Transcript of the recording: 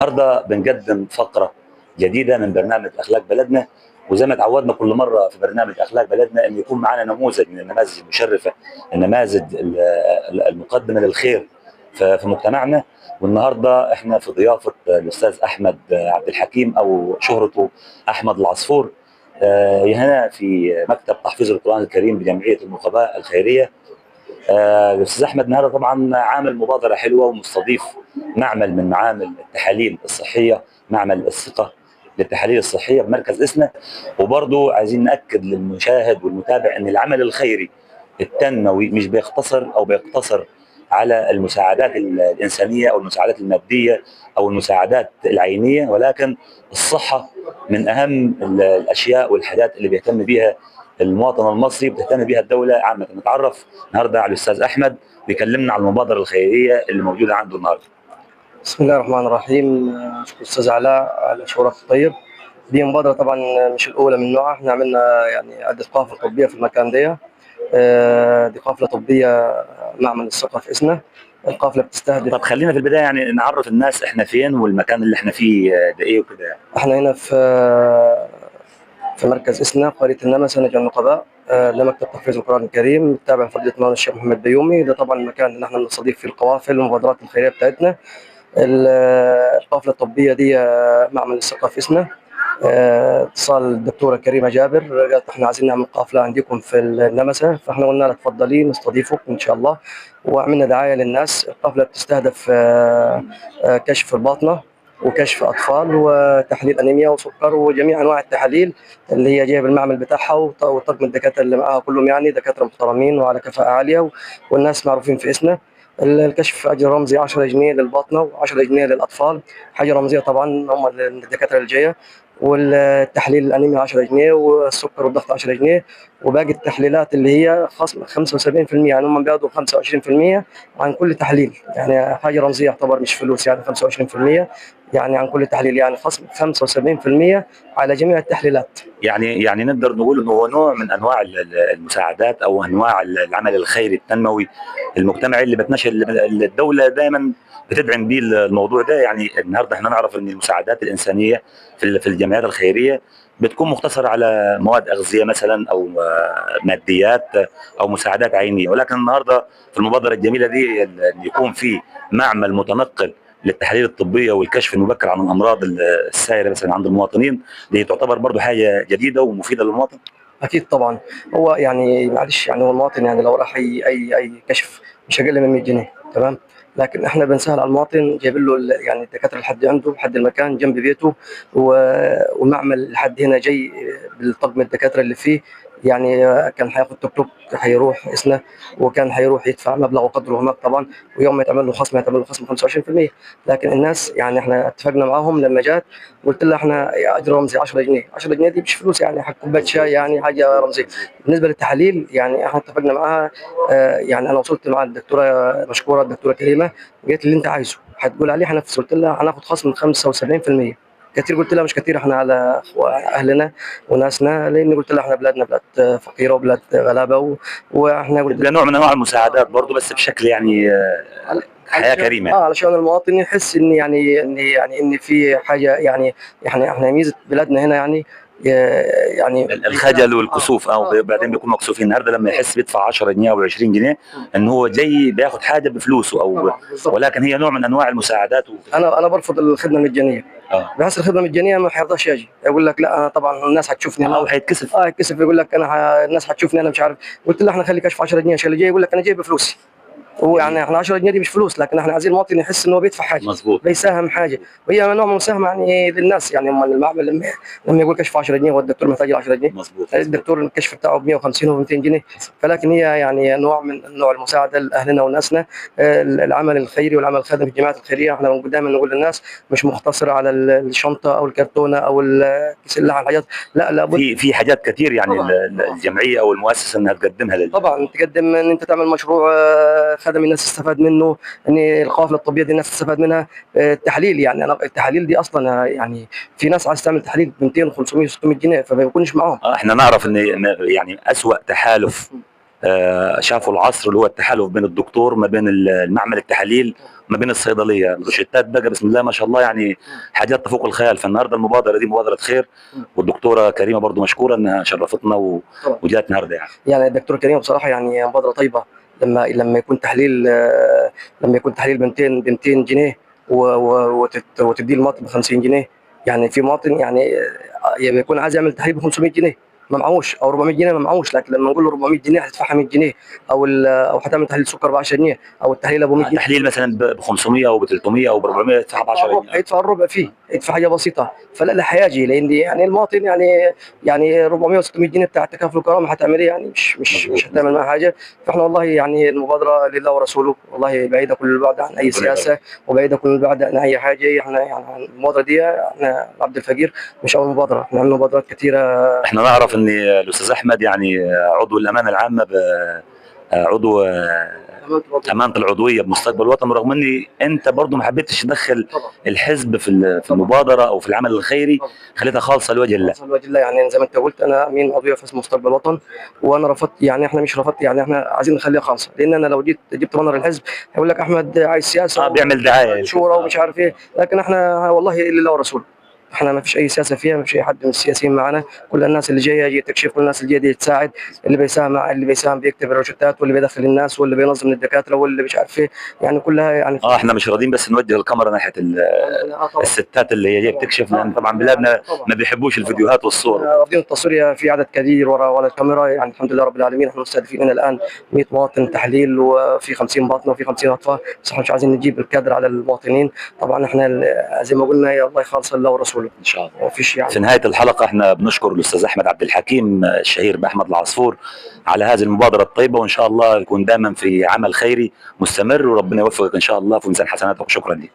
النهارده بنقدم فقره جديده من برنامج اخلاق بلدنا، وزي ما تعودنا كل مره في برنامج اخلاق بلدنا ان يكون معنا نموذج من النماذج المشرفه، النماذج المقدمه للخير في مجتمعنا. والنهارده احنا في ضيافه الاستاذ احمد عبد الحكيم او شهرته احمد العصفور، هنا في مكتب تحفيظ القران الكريم بجمعيه النقباء الخيريه. الاستاذ احمد النهارده طبعا عامل مبادره حلوه ومستضيف معمل من معامل التحاليل الصحيه، معمل الثقه للتحاليل الصحيه بمركز اسنا. وبرضه عايزين ناكد للمشاهد والمتابع ان العمل الخيري التنموي مش بيقتصر على المساعدات الانسانيه او المساعدات الماديه او المساعدات العينيه، ولكن الصحه من اهم الاشياء والحاجات اللي بيهتم بيها المواطن المصري، بتهتم بها الدوله عامه. نتعرف النهارده على الاستاذ احمد بيكلمنا عن المبادره الخيريه اللي موجوده عنده النهارده. بسم الله الرحمن الرحيم. أشكر الأستاذ علاء على شعورك الطيب. دي مبادرة طبعا مش الأولى من نوعها، احنا عملنا يعني عدة قافلة طبية في المكان دي. دي قافلة طبية معمل الثقة في إسنا. القافلة بتستهدف. طب خلينا في البدايه يعني نعرف الناس احنا فين والمكان اللي احنا فيه ده ايه وكده يعني. احنا هنا في مركز إسنا، قرية النمسا، نجع النقباء. ده مكتب تحفيظ القرآن الكريم تابع فضيلة مولانا الشيخ محمد بيومي. ده طبعا المكان اللي احنا بنستضيف فيه القوافل والمبادرات الخيرية بتاعتنا. القافلة الطبية دي معمل الثقة في إسنا. اتصال الدكتورة كريمة جابر، قالت احنا عايزين نعمل قافلة عندكم في النمسا، فاحنا قلنا لها تفضلي نستضيفك ان شاء الله، وعملنا دعاية للناس. القافلة بتستهدف كشف الباطنة وكشف اطفال وتحليل انيميا وسكر وجميع انواع التحاليل اللي هي جايه بالمعمل بتاعها، وطاقم الدكاتره اللي معاها كلهم يعني دكاتره محترمين وعلى كفاءه عاليه، والناس معروفين في إسنا. الكشف اجر رمزي 10 جنيه للباطنه و10 جنيه للاطفال، حاجه رمزيه طبعا، هم الدكاتره اللي جايه. والتحليل الانيميا 10 جنيه، والسكر والضغط 10 جنيه، وباقي التحليلات اللي هي خصم 75%، يعني هم بياخدوا 25% عن كل تحليل، يعني حاجه رمزيه يعتبر مش فلوس، يعني 25% يعني عن كل تحليل، يعني خصم 75% على جميع التحليلات. يعني نقدر نقول انه هو نوع من انواع المساعدات او انواع العمل الخيري التنموي المجتمعي اللي بتنشر الدوله دائما بتدعم به الموضوع ده. يعني النهارده احنا نعرف ان المساعدات الانسانيه في الجمعيات الخيريه بتكون مقتصره على مواد اغذيه مثلا او ماديات او مساعدات عينيه، ولكن النهارده في المبادره الجميله دي ان يكون في معمل متنقل للتحاليل الطبيه والكشف المبكر عن الامراض السائره مثلا عند المواطنين، دي تعتبر برضه حاجه جديده ومفيده للمواطن. اكيد طبعا. هو يعني معلش، يعني هو المواطن يعني لو راح اي كشف مش اقل من 100 جنيه، تمام، لكن احنا بنسهل على المواطن، جايبين له يعني الدكاتره لحد عنده لحد المكان جنب بيته، ومعمل لحد هنا جاي بالطقم الدكاتره اللي فيه. يعني كان هياخد توك توك هيروح إسنا، وكان هيروح يدفع مبلغ وقدره هناك طبعا، ويوم ما يتعمل له خصم يتعمل له خصم 25%. لكن الناس يعني احنا اتفقنا معاهم لما جات، قلت لها احنا اجر رمزي 10 جنيه، 10 جنيه دي مش فلوس، يعني حق كوبايه شاي، يعني حاجه رمزيه. بالنسبه للتحاليل يعني احنا اتفقنا معاها. يعني انا وصلت مع الدكتوره مشكوره الدكتوره كريمه، قالت لي اللي انت عايزه هتقول عليه هنفذ. قلت لها هناخد خصم 75%. كتير؟ قلت لها مش كتير، احنا على اهلنا وناسنا، لان قلت لها احنا بلادنا بلاد فقيره وبلاد غلابه، واحنا قلت ده نوع من انواع المساعدات برضه بس بشكل يعني حياه كريمه. علشان المواطن يحس ان ان في حاجه، يعني احنا ميزه بلادنا هنا يعني الخجل والكسوف او بعدين بيكونوا مكسوفين. النهارده لما يحس بيدفع 10 جنيه او 20 جنيه ان هو جاي بياخد حاجه بفلوسه او ولكن هي نوع من انواع المساعدات. انا برفض الخدمه المجانيه. بحس الخدمه المجانيه ما حيرضاش يجي، يقول لك لا انا طبعا الناس هتشوفني او هيتكسف. هيتكسف، يقول لك انا الناس هتشوفني انا مش عارف. قلت له احنا خلي كشف 10 جنيه، عشان اللي جاي يقول لك انا جاي بفلوسي. هو يعني احنا 10 جنيه دي مش فلوس، لكن احنا عايزين المواطن يحس ان هو بيدفع حاجه، مظبوط، بيساهم حاجه، وهي نوع من المساهمه يعني للناس. يعني هم المعمل لما يقول كشف 10 جنيه والدكتور محتاج 10 جنيه، مظبوط، الدكتور الكشف بتاعه ب 150 و 200 جنيه. فلكن هي يعني نوع من نوع المساعده لاهلنا وناسنا. العمل الخيري والعمل الخدمي في الجمعيات الخيريه احنا دايما نقول للناس مش مقتصر على الشنطه او الكرتونه او الكيس اللحم، الحاجات لا لابد في حاجات كتير يعني الجمعيه او المؤسسه انها تقدمها طبعا تقدم ان انت تعمل مشروع خدمي الناس تستفاد منه، ان القافله الطبيه دي الناس تستفاد منها. التحاليل، يعني انا التحاليل دي اصلا يعني في ناس عايز تعمل تحليل ب 200 و500 و600 جنيه فما بيكونش معاهم. احنا نعرف ان يعني اسوأ تحالف شافوا العصر اللي هو التحالف بين الدكتور ما بين المعمل التحاليل ما بين الصيدليه، الروشتات بقى بسم الله ما شاء الله يعني حاجات تفوق الخيال. فالنهارده المبادره دي مبادره خير، والدكتوره كريمه برضو مشكوره انها شرفتنا وجات النهارده يعني الدكتور كريم بصراحه يعني مبادره طيبه. لما يكون تحليل لما يكون تحليل ب 200 جنيه وتدي المواطن ب 50 جنيه. يعني في مواطن يعني بيكون عايز يعمل تحليل ب 500 جنيه ما معهوش، او 400 جنيه ما معهوش، لكن لما نقول له 400 جنيه هتدفعها 100 جنيه، او هتعمل تحليل سكر ب 10 جنيه، او التحليل ابو 100 جنيه. تحليل مثلا ب 500 او ب 300 او ب 400 يدفعها ب 10 جنيه، هيدفع الربع فيه، يدفع حاجه بسيطه. فلا حياجي، لان يعني المواطن يعني 400 و600 جنيه بتاع التكافل والكرامه هتعمل ايه؟ يعني مش هتعمل معاه حاجه. فاحنا والله يعني المبادره لله ورسوله، والله بعيده كل البعد عن اي سياسه، وبعيده كل البعد عن اي حاجه. احنا يعني المبادره دي احنا عبد الفقير مش اول مبادره، احنا عملنا مبادرات كثيره. احنا نعرف ان الاستاذ احمد يعني عضو الامانه العامه عضو امانه العضويه بمستقبل الوطن، رغم اني انت برضه ما حبيتش تدخل الحزب في المبادره او في العمل الخيري، خليتها خالصه لوجه الله. خالصه لوجه الله، يعني زي ما انت قلت انا امين عضويه في حزب مستقبل الوطن، وانا رفضت. يعني احنا مش رفضت، يعني احنا عايزين نخليها خالصه، لان انا لو جبت بانر الحزب هيقول لك احمد عايز سياسه بيعمل دعايه شورى ومش عارف ايه. لكن احنا والله لله ورسوله، احنا ما فيش اي سياسه فيها، ما فيش اي حد من السياسيين معنا. كل الناس اللي جايه تكشف، كل الناس اللي جايه دي تساعد، اللي بيساهم بيكتب الروشتات، واللي بيدخل الناس، واللي بينظم للدكاتره، واللي مش عارف ايه، يعني كلها يعني. احنا مش راضيين بس نوجه الكاميرا ناحيه الستات اللي هي جايه بتكشف، لان طبعا بلادنا ما بيحبوش الفيديوهات والصور. رافضين التصوير في عدد كبير ورا الكاميرا. يعني الحمد لله رب العالمين، احنا مستهدفين هنا الان 100 مواطن تحليل، وفي 50 باطنه وفي 50 اطفال، بس احنا مش عايزين نجيب الكادر على المواطنين. طبعا احنا زي ما قلنا يا الله خالصه لله ورسوله ان شاء الله. يعني. في نهايه الحلقه احنا بنشكر الاستاذ احمد عبد الحكيم الشهير باحمد العصفور على هذه المبادره الطيبه، وان شاء الله يكون دائما في عمل خيري مستمر، وربنا يوفقك ان شاء الله في ميزان حسناتك. وشكرا لك.